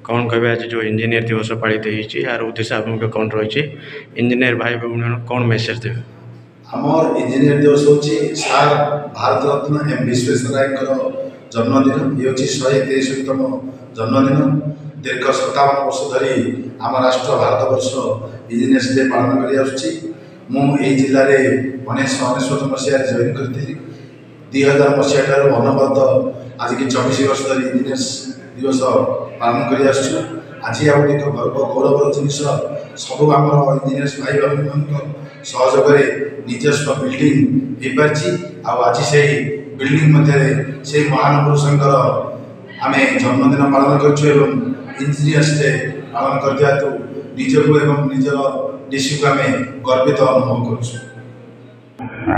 कौन कहे आज जो इंजीनियर दिवस पालित होती यार उद्देश्य आभिमुख्य कौन रही इंजीनियर भाई भौणी कौन मेसेज देवे आमर इंजीनियर दिवस हूँ सार भारत रत्न एम विश्वेश्वरराय जन्मदिन ये हूँ 123तम जन्मदिन दीर्घ 57 वर्ष धरी आम राष्ट्र भारत वर्ष इंजीनियर्स डे पालन कर जिले में 1999 मसीह जॉइन करी 2000 मसीह ठार अनवरत आज की 24 वर्ष धरी इंजीनियर्स दिवस पालन कर आज एक गर्व गौरवर जिनस सब आम इंजीनियर्स भाई भाई सहयोग निजस्व बिल्डिंग हो पारी आज से बिल्डिंग मध्य से महान पुरुषंकर आम जन्मदिन पालन कर इंजीनियर्स डे पालन कर दिया तो निजक एवं निजर डिस्ट्रिक्ट को आम गर्वित अनुभव कर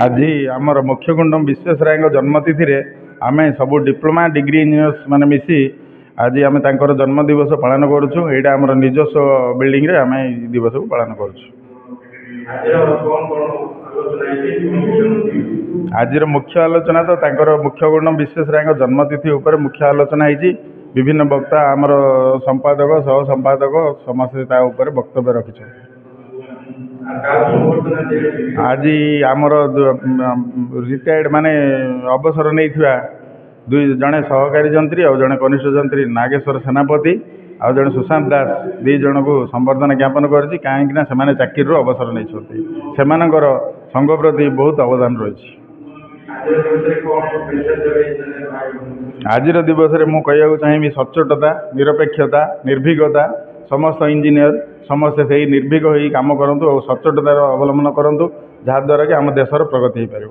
आज आमर मुख्यकुंडम विश्वेश्वरराय जन्मतिथि रे आम सब डिप्लोमा डिग्री इंजीनियर्स माने मिसी आज आम तांकर जन्म दिवस पालन करुँ यहाँ आम निजस्व बिल्डिंग रे आम दिवस को पालन करुँ। आज मुख्य आलोचना तो तांकर मुख्यकुंडम विश्वेश्वरराय जन्मतिथि उपर मुख्य आलोचना होती विभिन्न वक्ता आमर संपादक सह संपादक समस्ते वक्तव्य रखी आज आमर रिटायर्ड माने अवसर नहीं जड़े सहकारी जंत्री और जड़े कनिष्ठ जंत्री नागेश्वर सेनापति आ जड़े सुशांत दास दी जन को संबर्धना ज्ञापन करें कहीं चाकरी अवसर नहीं संघ प्रति बहुत अवदान रही। आज दिवस में मुझे कहूँ चाहिए सचोटता निरपेक्षता निर्भीकता समस्त इंजीनियर समस्ते से निर्भीक हो काम करूँ और सचोटतार अवलंबन करूँ जहाद्वारा कि आम देशर प्रगति हो पार।